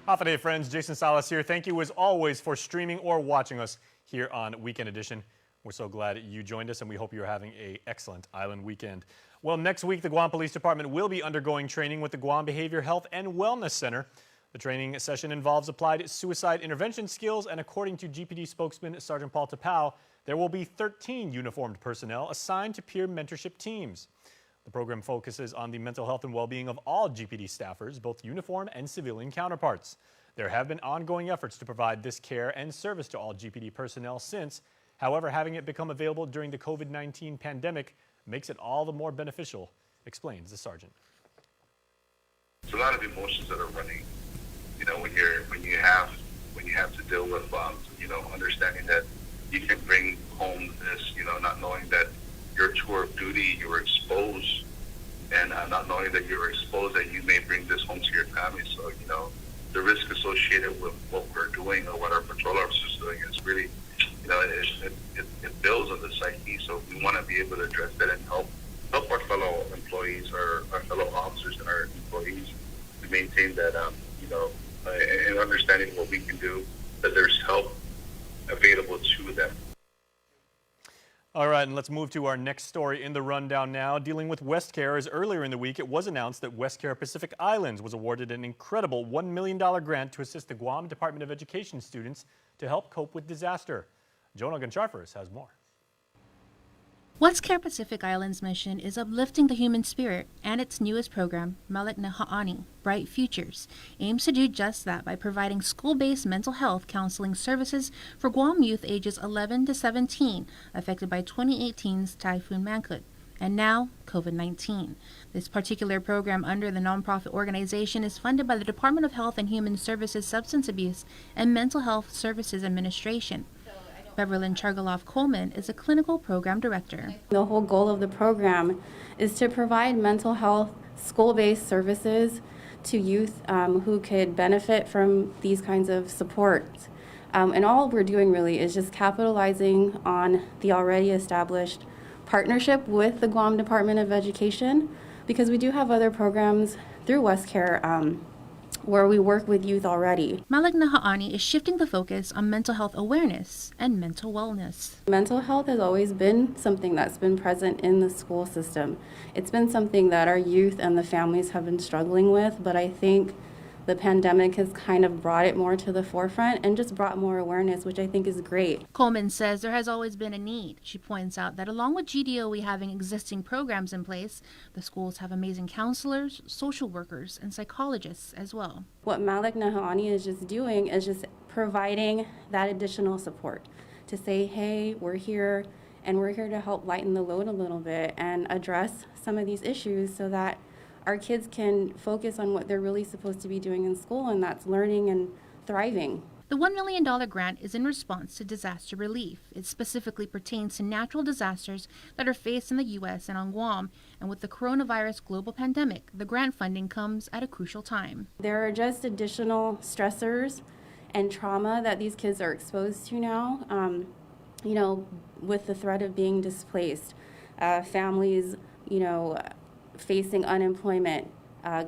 Half a day, friends. Jason Salas here. Thank you as always for streaming or watching us here on Weekend Edition. We're so glad you joined us, and we hope you're having an excellent island weekend. Well, next week, the Guam Police Department will be undergoing training with the Guam Behavior Health and Wellness Center. The training session involves applied suicide intervention skills, and according to GPD spokesman Sergeant Paul Tapao, there will be 13 uniformed personnel assigned to peer mentorship teams. The program focuses on the mental health and well-being of all GPD staffers, both uniform and civilian counterparts. There have been ongoing efforts to provide this care and service to all GPD personnel since. However, having it become available during the COVID-19 pandemic makes it all the more beneficial, explains the sergeant. It's a lot of emotions that are running. You know, when you have to deal with, understanding that you can bring home this, not knowing that your tour of duty, you were exposed, and not knowing that you were exposed, that you may bring this home to your family. So, the risk associated with what we're doing or what our patrol officers are doing is really, it builds on the psyche. So we want to be able to address that and help our fellow employees, our fellow officers and our employees to maintain that, and understanding what we can do, that there's help available to them. All right, and let's move to our next story in the rundown now. Dealing with WestCare, as earlier in the week it was announced that WestCare Pacific Islands was awarded an incredible $1 million grant to assist the Guam Department of Education students to help cope with disaster. Jonah Goncharfers has more. WestCare Pacific Islands' mission is uplifting the human spirit, and its newest program, Malik na Ha'ani, Bright Futures, aims to do just that by providing school-based mental health counseling services for Guam youth ages 11 to 17 affected by 2018's Typhoon Mangkhut, and now COVID-19. This particular program under the nonprofit organization is funded by the Department of Health and Human Services Substance Abuse and Mental Health Services Administration. Beverlyn Chargaloff-Coleman is a clinical program director. The whole goal of the program is to provide mental health school-based services to youth who could benefit from these kinds of supports. And all we're doing really is just capitalizing on the already established partnership with the Guam Department of Education, because we do have other programs through WestCare where we work with youth already. Malik na Ha'ani is shifting the focus on mental health awareness and mental wellness. Mental health has always been something that's been present in the school system. It's been something that our youth and the families have been struggling with, but I think the pandemic has kind of brought it more to the forefront and just brought more awareness, which I think is great. Coleman says there has always been a need. She points out that along with GDOE having existing programs in place, the schools have amazing counselors, social workers, and psychologists as well. What Malik na Ha'ani is just doing is just providing that additional support to say, hey, we're here, and we're here to help lighten the load a little bit and address some of these issues so that our kids can focus on what they're really supposed to be doing in school, and that's learning and thriving. The $1 million grant is in response to disaster relief. It specifically pertains to natural disasters that are faced in the U.S. and on Guam, and with the coronavirus global pandemic, the grant funding comes at a crucial time. There are just additional stressors and trauma that these kids are exposed to now, with the threat of being displaced, families, facing unemployment,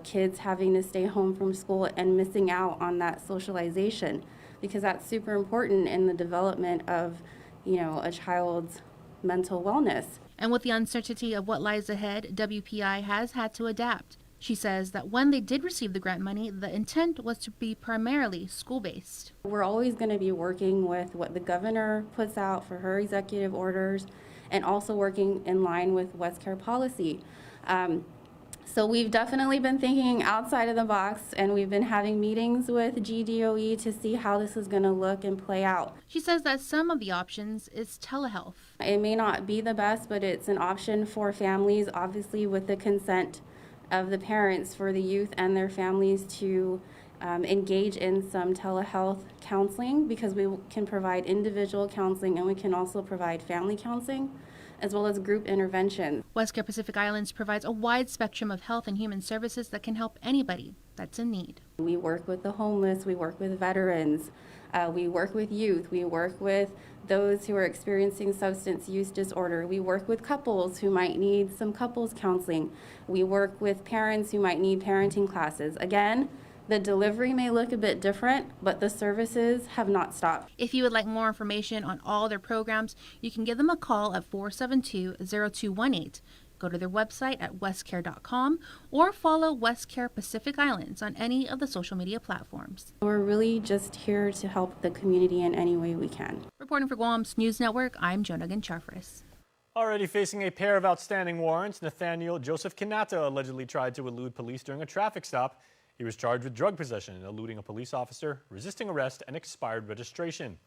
kids having to stay home from school and missing out on that socialization, because that's super important in the development of, a child's mental wellness. And with the uncertainty of what lies ahead, WPI has had to adapt. She says that when they did receive the grant money, the intent was to be primarily school-based. We're always going to be working with what the governor puts out for her executive orders, and also working in line with WestCare policy. So we've definitely been thinking outside of the box, and we've been having meetings with GDOE to see how this is going to look and play out. She says that some of the options is telehealth. It may not be the best, but it's an option for families, obviously with the consent of the parents, for the youth and their families to engage in some telehealth counseling, because we can provide individual counseling and we can also provide family counseling, as well as group intervention. WestCare Pacific Islands provides a wide spectrum of health and human services that can help anybody that's in need. We work with the homeless, we work with veterans, we work with youth, we work with those who are experiencing substance use disorder, we work with couples who might need some couples counseling, we work with parents who might need parenting classes. Again, The delivery may look a bit different, but the services have not stopped. If you would like more information on all their programs, you can give them a call at 472-0218. Go to their website at westcare.com or follow Westcare Pacific Islands on any of the social media platforms. We're really just here to help the community in any way we can. Reporting for Guam's News Network, I'm Jonagan Charfris. Already facing a pair of outstanding warrants, Nathaniel Joseph Kanata allegedly tried to elude police during a traffic stop. He was charged with drug possession, eluding a police officer, resisting arrest, and expired registration.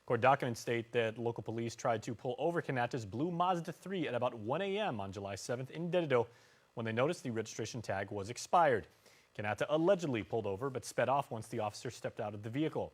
Court documents state that local police tried to pull over Kanata's blue Mazda 3 at about 1 a.m. on July 7th in Dedido when they noticed the registration tag was expired. Kanata allegedly pulled over but sped off once the officer stepped out of the vehicle.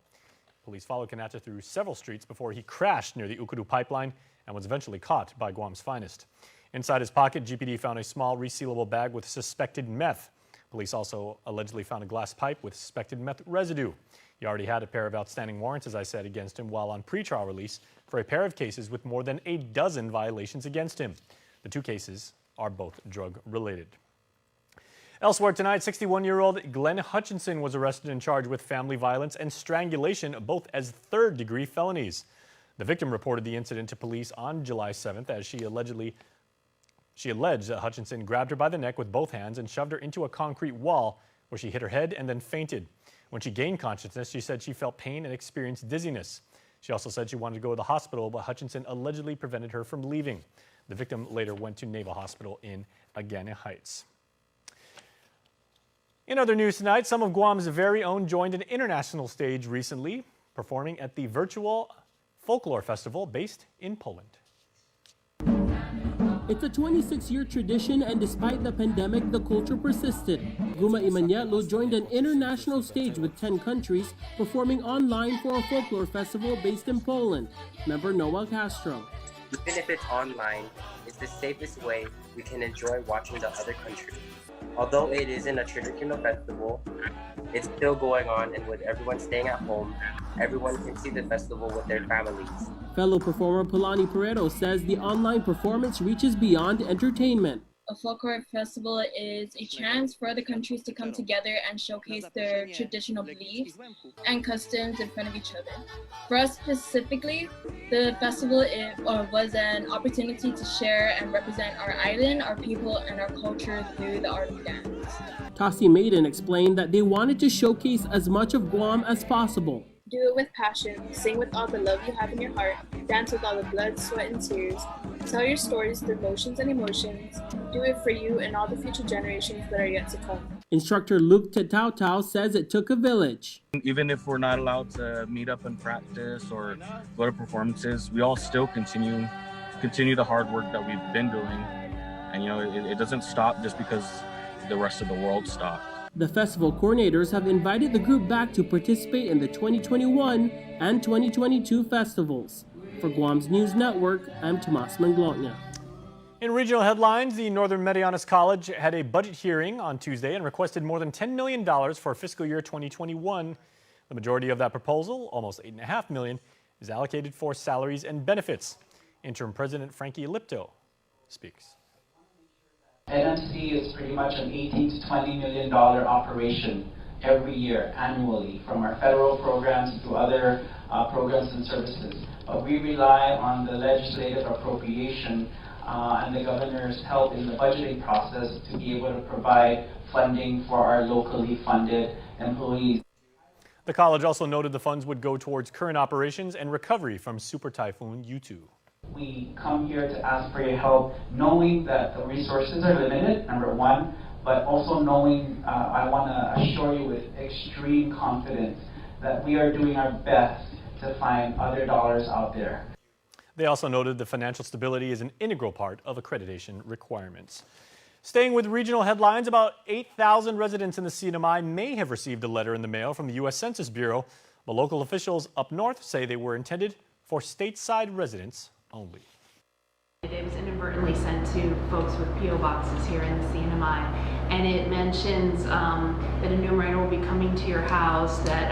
Police followed Kanata through several streets before he crashed near the Ukuru pipeline and was eventually caught by Guam's finest. Inside his pocket, GPD found a small resealable bag with suspected meth. Police also allegedly found a glass pipe with suspected meth residue. He already had a pair of outstanding warrants, as I said, against him while on pretrial release for a pair of cases with more than a dozen violations against him. The two cases are both drug-related. Elsewhere tonight, 61-year-old Glenn Hutchinson was arrested and charged with family violence and strangulation, both as third-degree felonies. The victim reported the incident to police on July 7th as she alleged that Hutchinson grabbed her by the neck with both hands and shoved her into a concrete wall where she hit her head and then fainted. When she gained consciousness, she said she felt pain and experienced dizziness. She also said she wanted to go to the hospital, but Hutchinson allegedly prevented her from leaving. The victim later went to Naval Hospital in Agana Heights. In other news tonight, some of Guam's very own joined an international stage recently, performing at the virtual folklore festival based in Poland. It's a 26-year tradition, and despite the pandemic, the culture persisted. Guma Imanyetlo joined an international stage with 10 countries, performing online for a folklore festival based in Poland. Member Noel Castro. Even if it's online, it's the safest way we can enjoy watching the other countries. Although it isn't a traditional festival, it's still going on, and with everyone staying at home, everyone can see the festival with their families. Fellow performer Polani Pereiro says the online performance reaches beyond entertainment. A folklore festival is a chance for other countries to come together and showcase their traditional beliefs and customs in front of each other. For us specifically, the festival was an opportunity to share and represent our island, our people, and our culture through the art of dance. Tassi Maiden explained that they wanted to showcase as much of Guam as possible. Do it with passion, sing with all the love you have in your heart, dance with all the blood, sweat, and tears, tell your stories through motions and emotions, do it for you and all the future generations that are yet to come. Instructor Luke Tatautau says it took a village. Even if we're not allowed to meet up and practice or go to performances, we all still continue the hard work that we've been doing. And it doesn't stop just because the rest of the world stopped. The festival coordinators have invited the group back to participate in the 2021 and 2022 festivals. For Guam's News Network, I'm Tomas Manglotna. In regional headlines, the Northern Marianas College had a budget hearing on Tuesday and requested more than $10 million for fiscal year 2021. The majority of that proposal, almost $8.5 million, is allocated for salaries and benefits. Interim President Frankie Lipto speaks. NMC is pretty much an $18 to $20 million operation every year, annually, from our federal programs to other programs and services. But we rely on the legislative appropriation and the governor's help in the budgeting process to be able to provide funding for our locally funded employees. The college also noted the funds would go towards current operations and recovery from Super Typhoon U2. We come here to ask for your help, knowing that the resources are limited, number one, but also knowing, I want to assure you with extreme confidence that we are doing our best to find other dollars out there. They also noted the financial stability is an integral part of accreditation requirements. Staying with regional headlines, about 8,000 residents in the CNMI may have received a letter in the mail from the U.S. Census Bureau, but local officials up north say they were intended for stateside residents only. It was inadvertently sent to folks with P.O. boxes here in the CNMI, and it mentions that a numerator will be coming to your house, that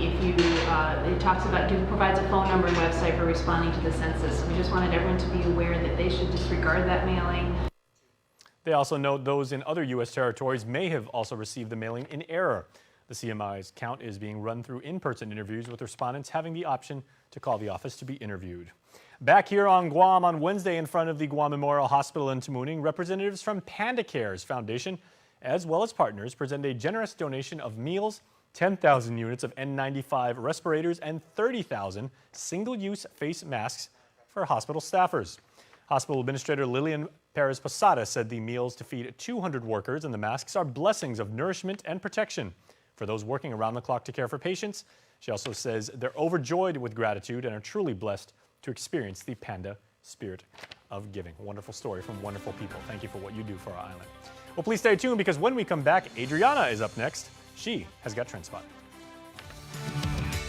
it talks about, provides a phone number and website for responding to the census. We just wanted everyone to be aware that they should disregard that mailing. They also note those in other U.S. territories may have also received the mailing in error. The CMI's count is being run through in-person interviews, with respondents having the option to call the office to be interviewed. Back here on Guam on Wednesday in front of the Guam Memorial Hospital in Tamuning, representatives from Panda Cares Foundation, as well as partners, presented a generous donation of meals, 10,000 units of N95 respirators, and 30,000 single-use face masks for hospital staffers. Hospital Administrator Lillian Perez Posada said the meals to feed 200 workers and the masks are blessings of nourishment and protection for those working around the clock to care for patients. She also says they're overjoyed with gratitude and are truly blessed to experience the Panda spirit of giving. Wonderful story from wonderful people. Thank you for what you do for our island. Well, please stay tuned, because when we come back, Adriana is up next. She has got Trend Spot.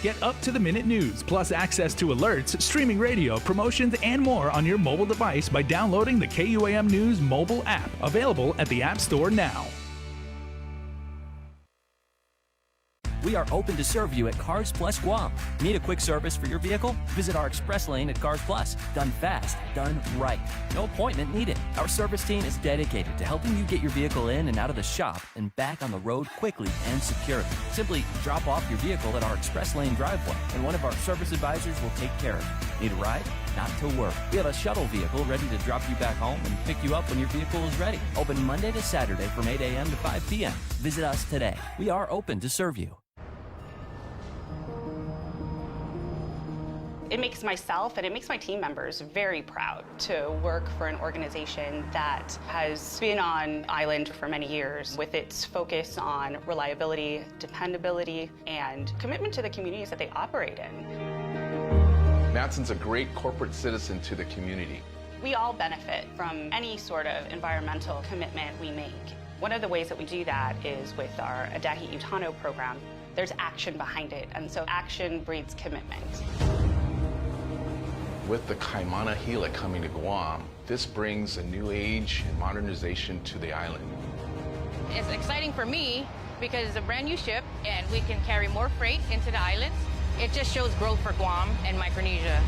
Get up-to-the-minute news, plus access to alerts, streaming radio, promotions, and more on your mobile device by downloading the KUAM News mobile app, available at the App Store now. We are open to serve you at Cars Plus Guam. Need a quick service for your vehicle? Visit our express lane at Cars Plus. Done fast, done right. No appointment needed. Our service team is dedicated to helping you get your vehicle in and out of the shop and back on the road quickly and securely. Simply drop off your vehicle at our express lane driveway, and one of our service advisors will take care of it. Need a ride? Not to worry. We have a shuttle vehicle ready to drop you back home and pick you up when your vehicle is ready. Open Monday to Saturday from 8 a.m. to 5 p.m. Visit us today. We are open to serve you. It makes myself and it makes my team members very proud to work for an organization that has been on island for many years, with its focus on reliability, dependability, and commitment to the communities that they operate in. Matson's a great corporate citizen to the community. We all benefit from any sort of environmental commitment we make. One of the ways that we do that is with our Adahi Utano program. There's action behind it, and so action breeds commitment. With the Kaimana Hila coming to Guam, this brings a new age and modernization to the island. It's exciting for me because it's a brand new ship and we can carry more freight into the islands. It just shows growth for Guam and Micronesia.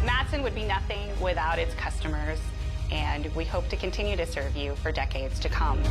Matson would be nothing without its customers, and we hope to continue to serve you for decades to come.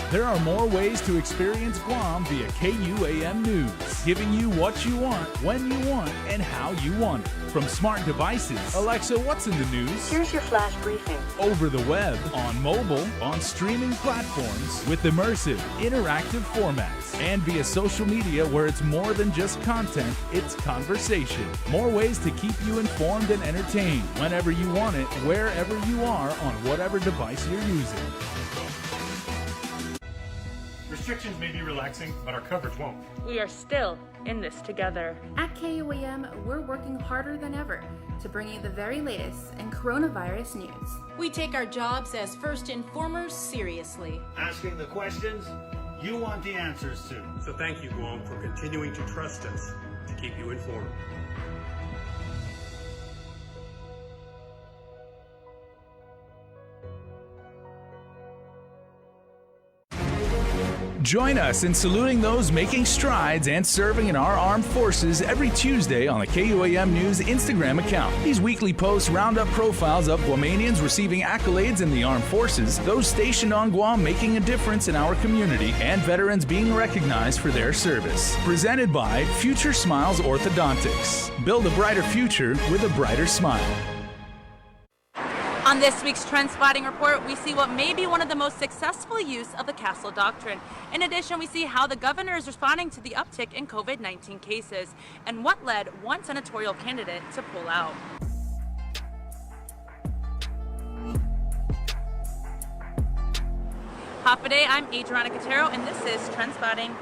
There are more ways to experience Guam via KUAM News, giving you what you want, when you want, and how you want it. From smart devices, Alexa, what's in the news? Here's your flash briefing. Over the web, on mobile, on streaming platforms, with immersive, interactive formats, and via social media, where it's more than just content, it's conversation. More ways to keep you informed and entertained, whenever you want it, wherever you are, on whatever device you're using. Restrictions may be relaxing, but our coverage won't. We are still in this together. At KUAM, we're working harder than ever to bring you the very latest in coronavirus news. We take our jobs as first informers seriously. Asking the questions you want the answers to. So thank you, Guam, for continuing to trust us to keep you informed. Join us in saluting those making strides and serving in our armed forces every Tuesday on the KUAM News Instagram account. These weekly posts round up profiles of Guamanians receiving accolades in the armed forces, those stationed on Guam making a difference in our community, and veterans being recognized for their service. Presented by Future Smiles Orthodontics. Build a brighter future with a brighter smile. On this week's Trend Spotting Report, we see what may be one of the most successful use of the Castle Doctrine. In addition, we see how the governor is responding to the uptick in COVID-19 cases and what led one senatorial candidate to pull out. Hapaday, I'm Adriana Cotero, and this is Trend Spotting.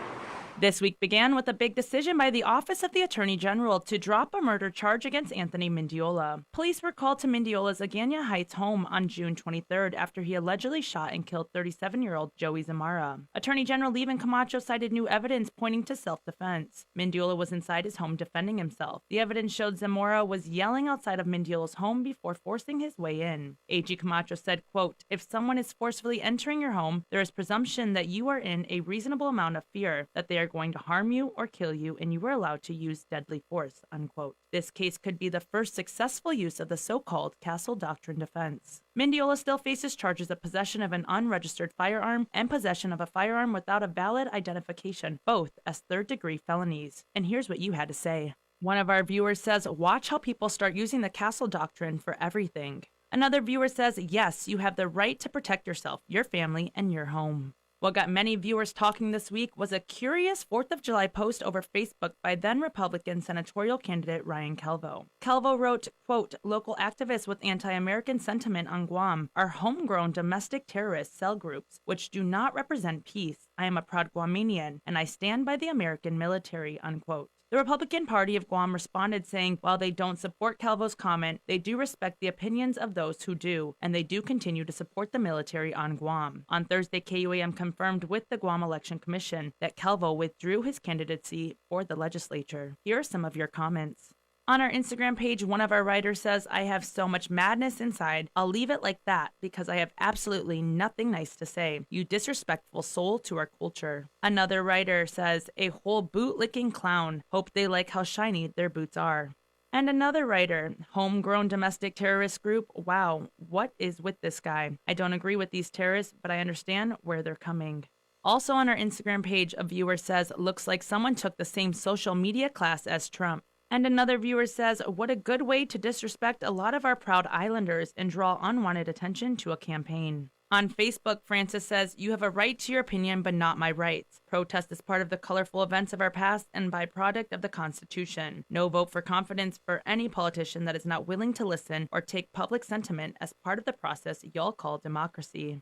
This week began with a big decision by the Office of the Attorney General to drop a murder charge against Anthony Mendiola. Police were called to Mendiola's Agana Heights home on June 23rd after he allegedly shot and killed 37-year-old Joey Zamara. Attorney General Levin Camacho cited new evidence pointing to self-defense. Mendiola was inside his home defending himself. The evidence showed Zamora was yelling outside of Mendiola's home before forcing his way in. AG Camacho said, quote, "If someone is forcefully entering your home, there is presumption that you are in a reasonable amount of fear, that they are going to harm you or kill you, and you were allowed to use deadly force, unquote. This case could be the first successful use of the so-called Castle Doctrine defense. Mendiola still faces charges of possession of an unregistered firearm and possession of a firearm without a valid identification, both as third-degree felonies. And here's what you had to say. One of our viewers says, watch how people start using the Castle Doctrine for everything. Another viewer says, yes, you have the right to protect yourself, your family, and your home. What got many viewers talking this week was a curious 4th of July post over Facebook by then-Republican senatorial candidate Ryan Calvo. Calvo wrote, quote, local activists with anti-American sentiment on Guam are homegrown domestic terrorist cell groups which do not represent peace. I am a proud Guamanian, and I stand by the American military, unquote. The Republican Party of Guam responded saying, while they don't support Calvo's comment, they do respect the opinions of those who do, and they do continue to support the military on Guam. On Thursday, KUAM confirmed with the Guam Election Commission that Calvo withdrew his candidacy for the legislature. Here are some of your comments. On our Instagram page, one of our writers says, I have so much madness inside. I'll leave it like that because I have absolutely nothing nice to say. You disrespectful soul to our culture. Another writer says, a whole boot-licking clown. Hope they like how shiny their boots are. And another writer, homegrown domestic terrorist group. Wow, what is with this guy? I don't agree with these terrorists, but I understand where they're coming. Also on our Instagram page, a viewer says, looks like someone took the same social media class as Trump. And another viewer says, what a good way to disrespect a lot of our proud islanders and draw unwanted attention to a campaign. On Facebook, Francis says, you have a right to your opinion, but not my rights. Protest is part of the colorful events of our past and byproduct of the Constitution. No vote for confidence for any politician that is not willing to listen or take public sentiment as part of the process y'all call democracy.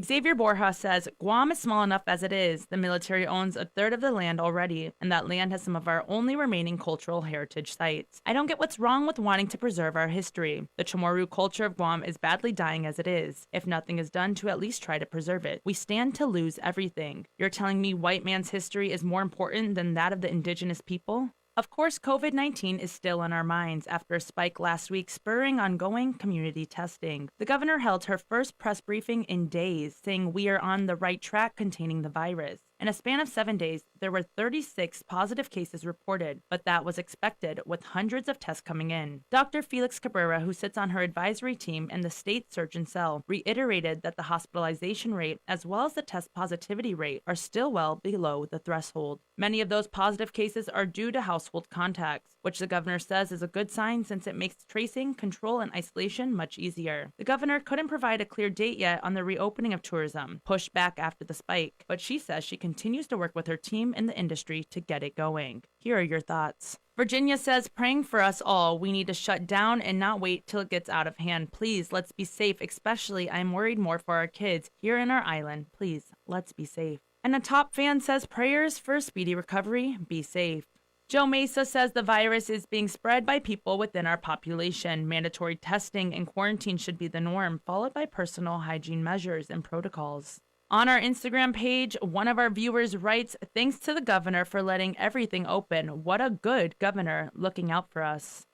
Xavier Borja says, Guam is small enough as it is. The military owns a third of the land already, and that land has some of our only remaining cultural heritage sites. I don't get what's wrong with wanting to preserve our history. The Chamorro culture of Guam is badly dying as it is. If nothing is done to at least try to preserve it, we stand to lose everything. You're telling me white man's history is more important than that of the indigenous people? Of course, COVID-19 is still on our minds after a spike last week spurring ongoing community testing. The governor held her first press briefing in days, saying we are on the right track containing the virus. In a span of 7 days, there were 36 positive cases reported, but that was expected with hundreds of tests coming in. Dr. Felix Cabrera, who sits on her advisory team and the state surgeon cell, reiterated that the hospitalization rate as well as the test positivity rate are still well below the threshold. Many of those positive cases are due to household contacts, which the governor says is a good sign since it makes tracing, control, and isolation much easier. The governor couldn't provide a clear date yet on the reopening of tourism, pushed back after the spike, but she says she continues to work with her team in the industry to get it going. Here are your thoughts. Virginia says, praying for us all. We need to shut down and not wait till it gets out of hand. Please, let's be safe. Especially, I'm worried more for our kids here in our island. Please, let's be safe. And a top fan says, prayers for a speedy recovery. Be safe. Joe Mesa says the virus is being spread by people within our population. Mandatory testing and quarantine should be the norm, followed by personal hygiene measures and protocols. On our Instagram page, one of our viewers writes, thanks to the governor for letting everything open. What a good governor looking out for us.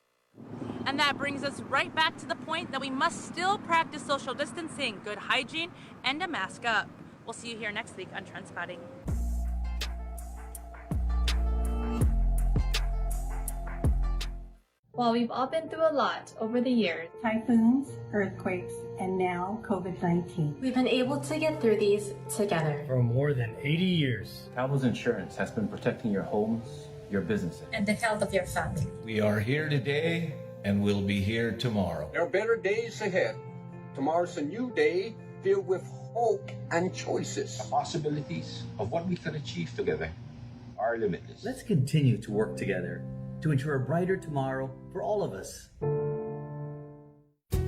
And that brings us right back to the point that we must still practice social distancing, good hygiene, and a mask up. We'll see you here next week on Trendspotting. While we've all been through a lot over the years, typhoons, earthquakes, and now COVID-19, we've been able to get through these together. For more than 80 years, Calvo's Insurance has been protecting your homes, your businesses, and the health of your family. We are here today and we'll be here tomorrow. There are better days ahead. Tomorrow's a new day filled with hope and choices. The possibilities of what we can achieve together are limitless. Let's continue to work together to ensure a brighter tomorrow for all of us.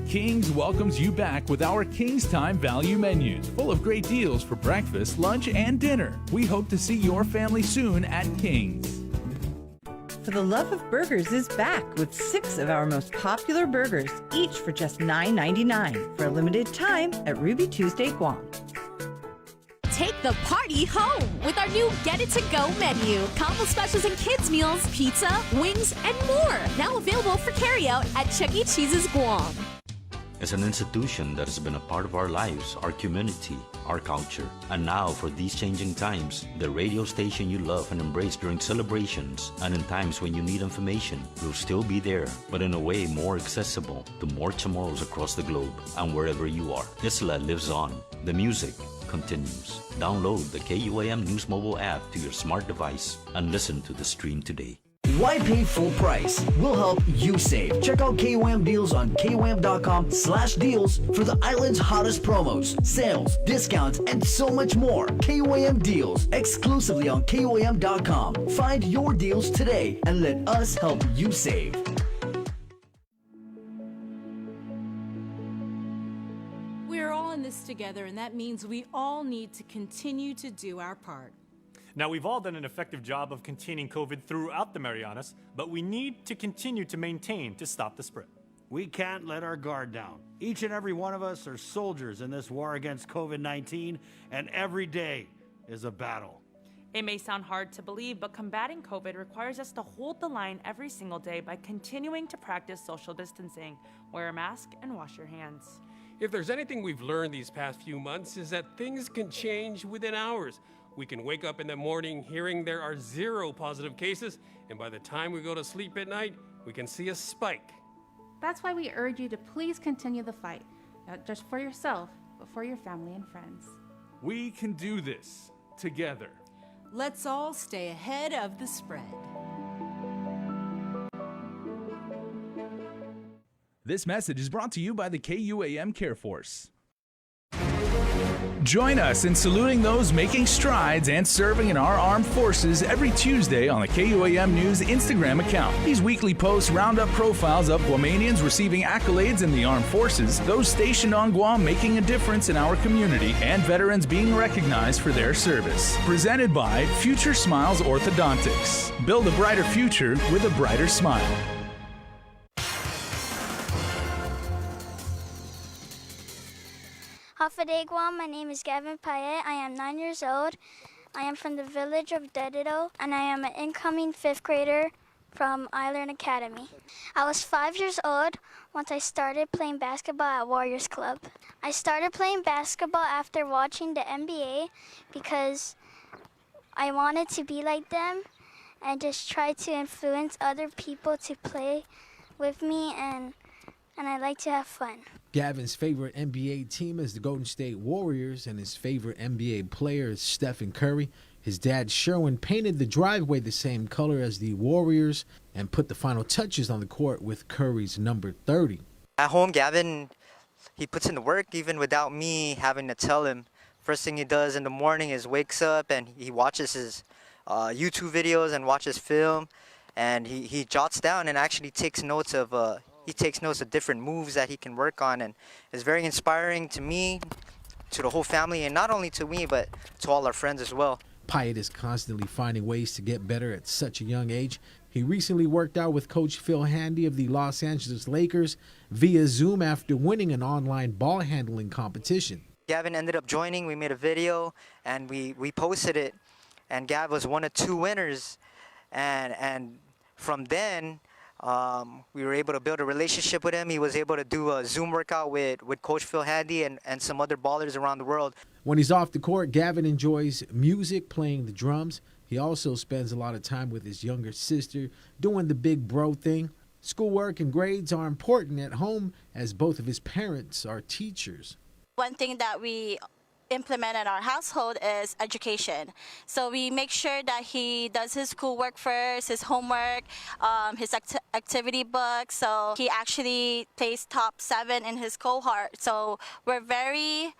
King's welcomes you back with our King's Time value menus, full of great deals for breakfast, lunch, and dinner. We hope to see your family soon at King's. For the Love of Burgers is back with 6 of our most popular burgers, each for just $9.99 for a limited time at Ruby Tuesday Guam. Take the party home with our new Get It To Go menu. Combo specials and kids meals, pizza, wings, and more. Now available for carryout at Chuck E. Cheese's Guam. is an institution that has been a part of our lives, our community, our culture. And now, for these changing times, the radio station you love and embrace during celebrations and in times when you need information will still be there, but in a way more accessible to more tomorrows across the globe and wherever you are. Isla lives on. The music continues. Download the KUAM News mobile app to your smart device and listen to the stream today. Why pay full price? We'll help you save. Check out KUAM deals on KUAM.com/deals for the island's hottest promos, sales, discounts, and so much more. KUAM deals exclusively on KUAM.com. Find your deals today and let us help you save. We're all in this together, and that means we all need to continue to do our part. Now, we've all done an effective job of containing COVID throughout the Marianas, but we need to continue to maintain to stop the spread. We can't let our guard down. Each and every one of us are soldiers in this war against COVID-19, and every day is a battle. It may sound hard to believe, but combating COVID requires us to hold the line every single day by continuing to practice social distancing, wear a mask, and wash your hands. If there's anything we've learned these past few months is that things can change within hours. We can wake up in the morning hearing there are 0 positive cases, and by the time we go to sleep at night, we can see a spike. That's why we urge you to please continue the fight, not just for yourself, but for your family and friends. We can do this together. Let's all stay ahead of the spread. This message is brought to you by the KUAM Care Force. Join us in saluting those making strides and serving in our armed forces every Tuesday on the KUAM News Instagram account. These weekly posts round up profiles of Guamanians receiving accolades in the armed forces, those stationed on Guam making a difference in our community, and veterans being recognized for their service. Presented by Future Smiles Orthodontics. Build a brighter future with a brighter smile. Hafaday Guam, my name is Gavin Payet. I am 9 years old. I am from the village of Dedido, and I am an incoming 5th grader from Island Academy. I was 5 years old once I started playing basketball at Warriors Club. I started playing basketball after watching the NBA because I wanted to be like them and just try to influence other people to play with me, and I like to have fun. Gavin's favorite NBA team is the Golden State Warriors, and his favorite NBA player is Stephen Curry. His dad, Sherwin, painted the driveway the same color as the Warriors and put the final touches on the court with Curry's number 30. At home, Gavin, he puts in the work even without me having to tell him. First thing he does in the morning is wakes up and he watches his YouTube videos and watches film, and he jots down and actually takes notes of different moves that he can work on, and it's very inspiring to me, to the whole family, and not only to me but to all our friends as well. Pyatt is constantly finding ways to get better at such a young age. He recently worked out with Coach Phil Handy of the Los Angeles Lakers via Zoom after winning an online ball handling competition. Gavin ended up joining. We made a video and we posted it, and Gav was one of 2 winners, and from then we were able to build a relationship with him. He was able to do a Zoom workout with Coach Phil Handy and some other ballers around the world. When he's off the court, Gavin enjoys music, playing the drums. He also spends a lot of time with his younger sister, doing the big bro thing. Schoolwork and grades are important at home, as both of his parents are teachers. One thing that we implement in our household is education. So we make sure that he does his schoolwork first, his homework, his activity book. So he actually placed top 7 in his cohort. So we're very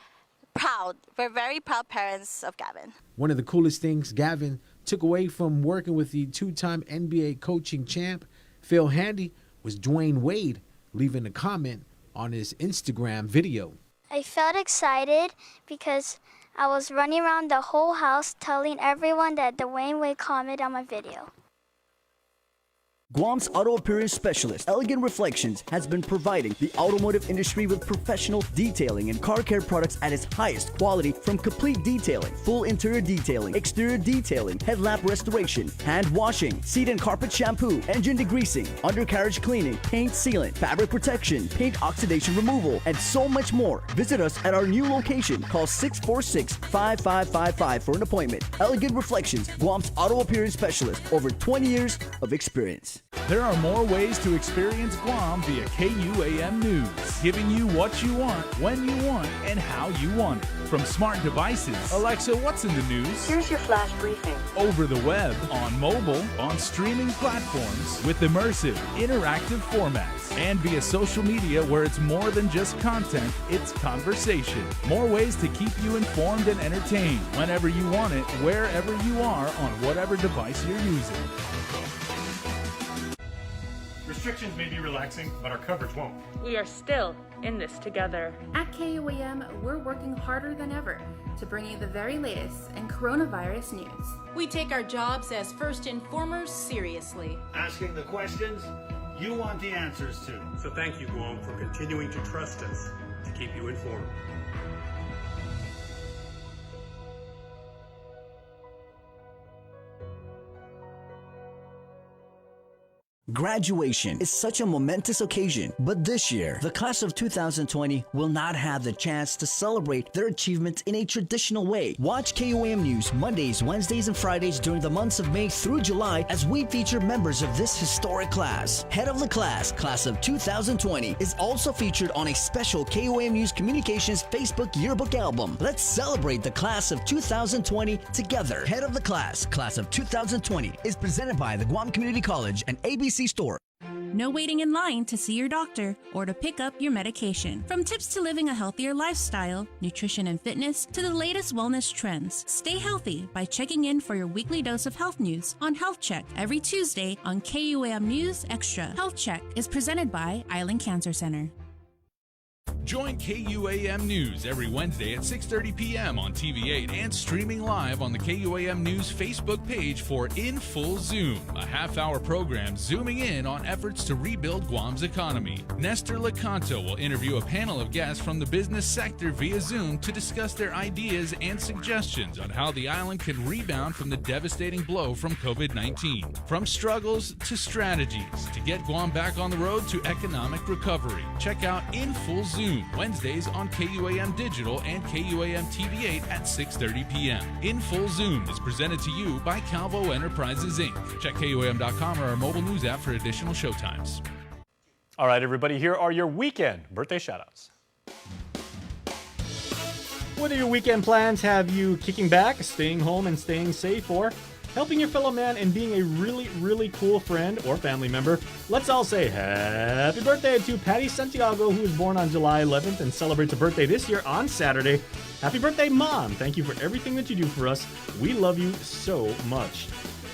proud. We're very proud parents of Gavin. One of the coolest things Gavin took away from working with the 2-time NBA coaching champ, Phil Handy, was Dwayne Wade leaving a comment on his Instagram video. I felt excited because I was running around the whole house telling everyone that Dwayne Wade commented on my video. Guam's auto appearance specialist, Elegant Reflections, has been providing the automotive industry with professional detailing and car care products at its highest quality, from complete detailing, full interior detailing, exterior detailing, headlamp restoration, hand washing, seat and carpet shampoo, engine degreasing, undercarriage cleaning, paint sealant, fabric protection, paint oxidation removal, and so much more. Visit us at our new location. Call 646-5555 for an appointment. Elegant Reflections, Guam's auto appearance specialist, over 20 years of experience. There are more ways to experience Guam via KUAM News, giving you what you want, when you want, and how you want it. From smart devices, Alexa, what's in the news? Here's your flash briefing. Over the web, on mobile, on streaming platforms, with immersive, interactive formats, and via social media where it's more than just content, it's conversation. More ways to keep you informed and entertained whenever you want it, wherever you are, on whatever device you're using. Restrictions may be relaxing, but our coverage won't. We are still in this together. At KUAM, we're working harder than ever to bring you the very latest in coronavirus news. We take our jobs as first informers seriously. Asking the questions you want the answers to. So thank you, Guam, for continuing to trust us to keep you informed. Graduation is such a momentous occasion, but this year, the class of 2020 will not have the chance to celebrate their achievements in a traditional way. Watch KUAM News Mondays, Wednesdays, and Fridays during the months of May through July as we feature members of this historic class. Head of the class of 2020, is also featured on a special KUAM News Communications Facebook yearbook album. Let's celebrate the class of 2020 together. Head of the class of 2020 is presented by the Guam Community College and ABC Store. No waiting in line to see your doctor or to pick up your medication. From tips to living a healthier lifestyle, nutrition and fitness, to the latest wellness trends. Stay healthy by checking in for your weekly dose of health news on Health Check every Tuesday on KUAM News Extra. Health Check is presented by Island Cancer Center. Join KUAM News every Wednesday at 6:30 p.m. on TV8 and streaming live on the KUAM News Facebook page for In Full Zoom, a half-hour program zooming in on efforts to rebuild Guam's economy. Nestor Lecanto will interview a panel of guests from the business sector via Zoom to discuss their ideas and suggestions on how the island can rebound from the devastating blow from COVID-19. From struggles to strategies to get Guam back on the road to economic recovery. Check out In Full Zoom Wednesdays on KUAM Digital and KUAM TV8 at 6:30 p.m. In Full Zoom is presented to you by Calvo Enterprises, Inc. Check KUAM.com or our mobile news app for additional showtimes. All right, everybody, here are your weekend birthday shoutouts. What are your weekend plans? Have you kicking back, staying home and staying safe, or helping your fellow man and being a really, really cool friend or family member? Let's all say happy birthday to Patty Santiago, who was born on July 11th and celebrates a birthday this year on Saturday. Happy birthday, Mom. Thank you for everything that you do for us. We love you so much.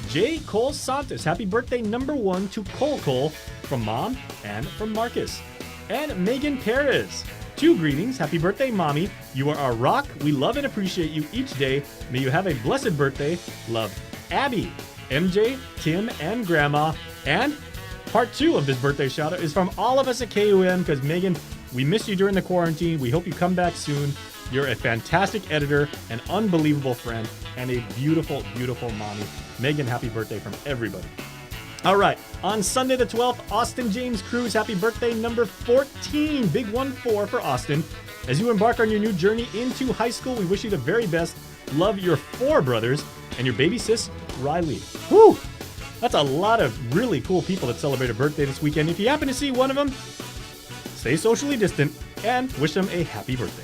J. Cole Santos, happy birthday number 1 to Cole from Mom and from Marcus. And Megan Perez, 2 greetings. Happy birthday, Mommy. You are our rock. We love and appreciate you each day. May you have a blessed birthday. Love, Abby, MJ, Tim, and Grandma. And part 2 of this birthday shout out is from all of us at KUM, because Megan, we missed you during the quarantine. We hope you come back soon. You're a fantastic editor, an unbelievable friend, and a beautiful, beautiful mommy. Megan, happy birthday from everybody. All right, on Sunday the 12th, Austin James Cruz, happy birthday number 14. Big 1-4 for Austin. As you embark on your new journey into high school, we wish you the very best. Love your 4 brothers and your baby sis, Riley. Whew! That's a lot of really cool people that celebrate a birthday this weekend. If you happen to see one of them, stay socially distant and wish them a happy birthday.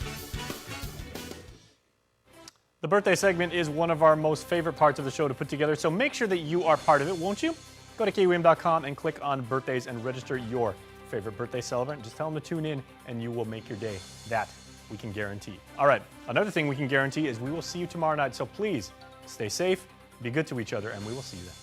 The birthday segment is one of our most favorite parts of the show to put together, so make sure that you are part of it, won't you? Go to KUAM.com and click on birthdays and register your favorite birthday celebrant. Just tell them to tune in and you will make your day. That we can guarantee. All right, another thing we can guarantee is we will see you tomorrow night, so please stay safe, be good to each other, and we will see you then.